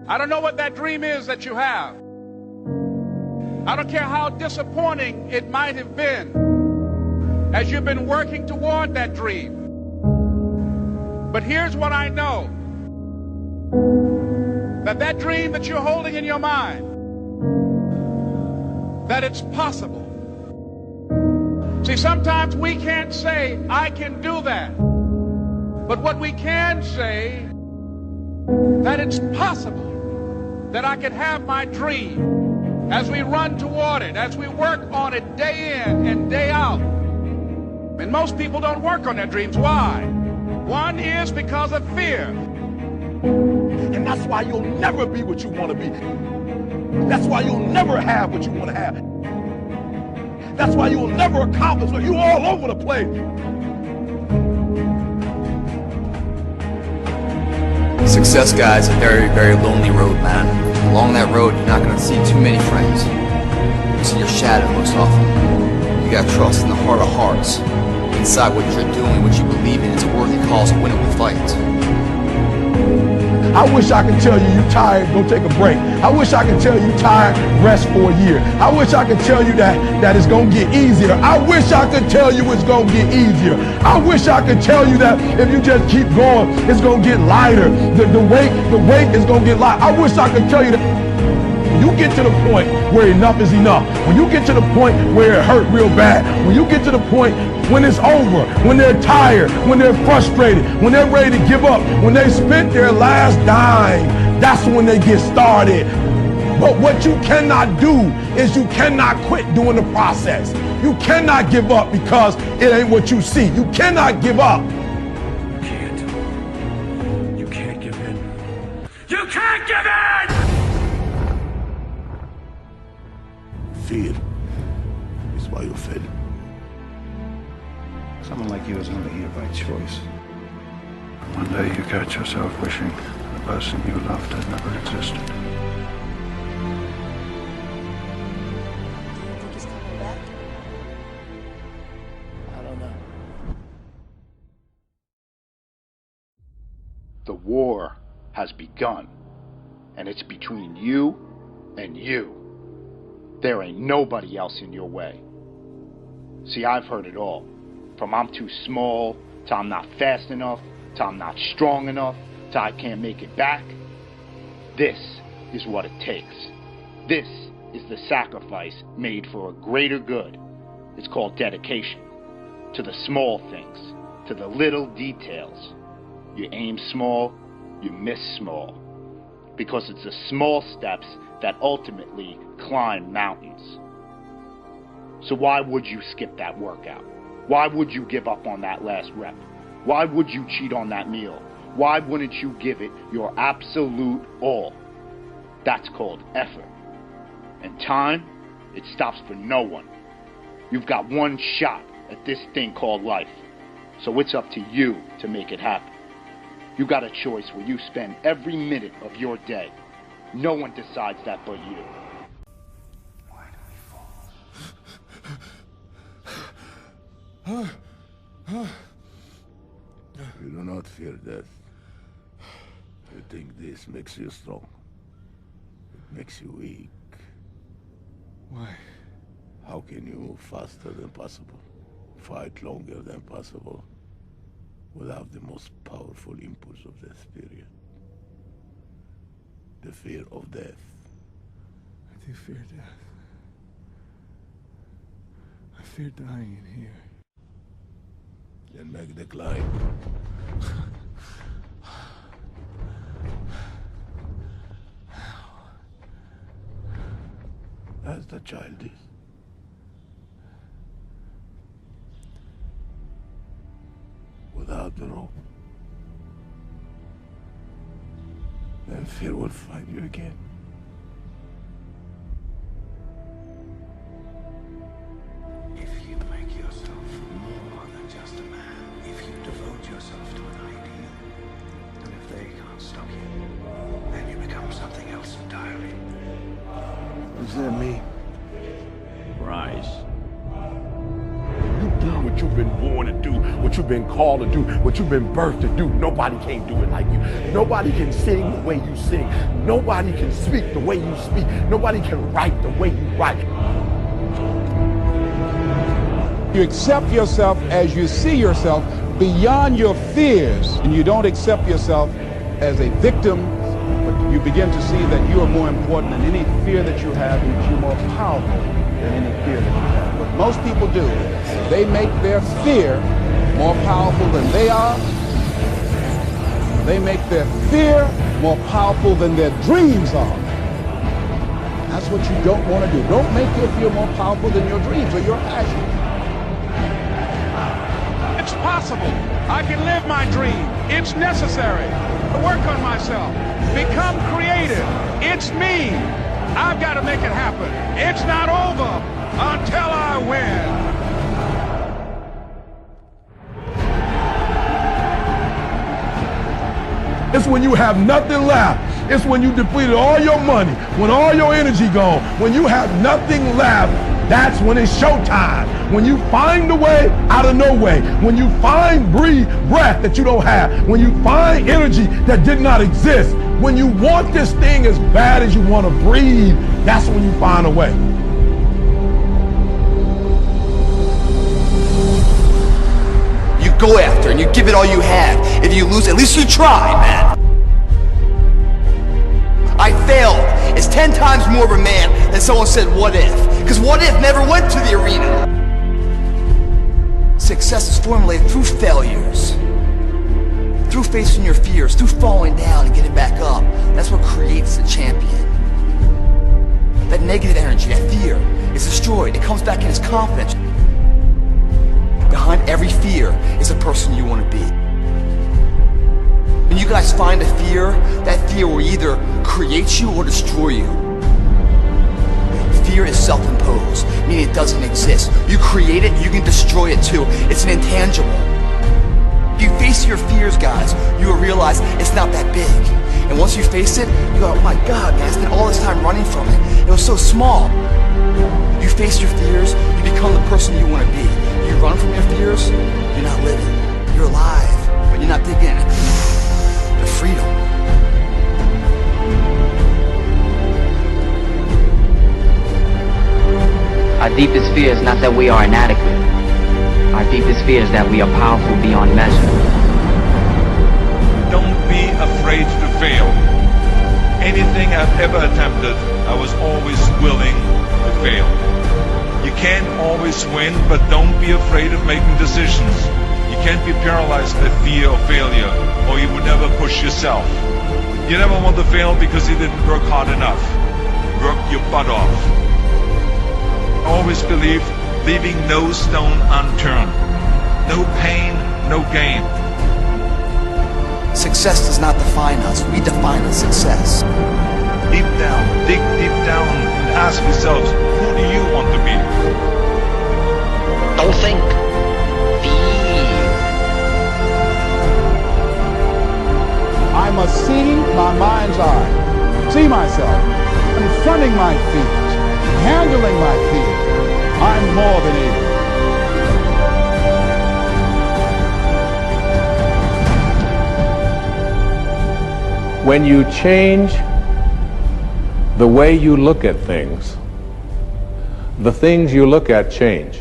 I don't know what that dream is that you have. I don't care how disappointing it might have been as you've been working toward that dream. But here's what I know. That dream that you're holding in your mind, that it's possible. See, sometimes we can't say, I can do that. But what we can say, that it's possible that I can have my dream as we run toward it, as we work on it day in and day out. And most people don't work on their dreams. Why? One is because of fear. And that's why you'll never be what you want to be. That's why you'll never have what you want to have. That's why you'll never accomplish what you're all over the place. Success, guys, a very, very lonely road, man. Along that road, you're not going to see too many friends. You see your shadow most often. You got to trust in the heart of hearts. Inside what you're doing, what you believe in, is a worthy cause, a winnable fight. I wish I could tell you you're tired, go take a break. I wish I could tell you tired, rest for a year. I wish I could tell you that it's going to get easier. I wish I could tell you it's going to get easier. I wish I could tell you that if you just keep going, it's going to get lighter. The weight is going to get lighter. I wish I could tell you that. When you get to the point where enough is enough, when you get to the point where it hurt real bad, when you get to the point when it's over, when they're tired, when they're frustrated, when they're ready to give up, when they spent their last dime, that's when they get started. But what you cannot do is you cannot quit doing the process. You cannot give up because it ain't what you see. You cannot give up. You can't. You can't give in. You can't give in! Fear is why you fail. Someone like you is only here by choice. One day you catch yourself wishing the person you loved had never existed. Do you think he's coming back? I don't know. The war has begun, and it's between you and you. There ain't nobody else in your way. See, I've heard it all. From I'm too small, to I'm not fast enough, to I'm not strong enough, to I can't make it back. This is what it takes. This is the sacrifice made for a greater good. It's called dedication. To the small things, to the little details. You aim small, you miss small. Because it's the small steps that ultimately climb mountains. So why would you skip that workout? Why would you give up on that last rep? Why would you cheat on that meal? Why wouldn't you give it your absolute all? That's called effort. And time, it stops for no one. You've got one shot at this thing called life. So it's up to you to make it happen. You got a choice where you spend every minute of your day. No one decides that but you. Why do we fall? You do not fear death. You think this makes you strong. It makes you weak. Why? How can you move faster than possible? Fight longer than possible? Without the most powerful impulse of the spirit. The fear of death. I do fear death. I fear dying in here. Then make the climb. As the child is. Without the rope. Then fear will find you again. If you make yourself more than just a man, if you devote yourself to an ideal, and if they can't stop you, then you become something else entirely. What does that mean? Rise. You do what what you've been born to do, what you've been called to do, what you've been birthed to do. Nobody can do it like you. Nobody can sing the way you sing. Nobody can speak the way you speak. Nobody can write the way you write. You accept yourself as you see yourself beyond your fears, and you don't accept yourself as a victim, but you begin to see that you are more important than any fear that you have, and that you're more powerful than any fear that you have. What most people do, they make their fear more powerful than they are. They make their fear more powerful than their dreams are. That's what you don't want to do. Don't make your fear more powerful than your dreams or your passion. It's possible. I can live my dream. It's necessary to work on myself. Become creative. It's me. I've got to make it happen. It's not over until I win. It's when you have nothing left. It's when you depleted all your money, when all your energy gone, when you have nothing left. That's when it's showtime. When you find a way out of no way. When you find breath that you don't have. When you find energy that did not exist. When you want this thing as bad as you want to breathe, that's when you find a way. You go after and you give it all you have. If you lose, at least you try, man. I failed. It's 10 times more of a man than someone said, what if? Because what if never went to the arena. Success is formulated through failures. Through facing your fears, through falling down and getting back up. That's what creates a champion. That negative energy, that fear, is destroyed. It comes back in as confidence. Behind every fear is a person you want to be. When you guys find a fear, that fear will either create you or destroy you. Fear is self-imposed, meaning it doesn't exist. You create it, you can destroy it too. It's an intangible. If you face your fears, guys, you will realize it's not that big. And once you face it, you go, oh my God, man, I spent all this time running from it. It was so small. You face your fears, you become the person you want to be. You run from your fears, you're not living. You're alive, but you're not digging in. The freedom. Our deepest fear is not that we are inadequate. Our deepest fear is that we are powerful beyond measure. Don't be afraid to fail. Anything I've ever attempted, I was always willing to fail. You can't always win, but don't be afraid of making decisions. You can't be paralyzed by fear of failure, or you would never push yourself. You never want to fail because you didn't work hard enough. Work your butt off. Always believe, leaving no stone unturned. No pain, no gain. Success does not define us. We define the success. Deep down, dig deep down and ask yourselves, who do you want to be? Don't think. Feel. I must see my mind's eye, see myself, confronting my fears, handling my fears. I'm more than able. When you change the way you look at things, the things you look at change.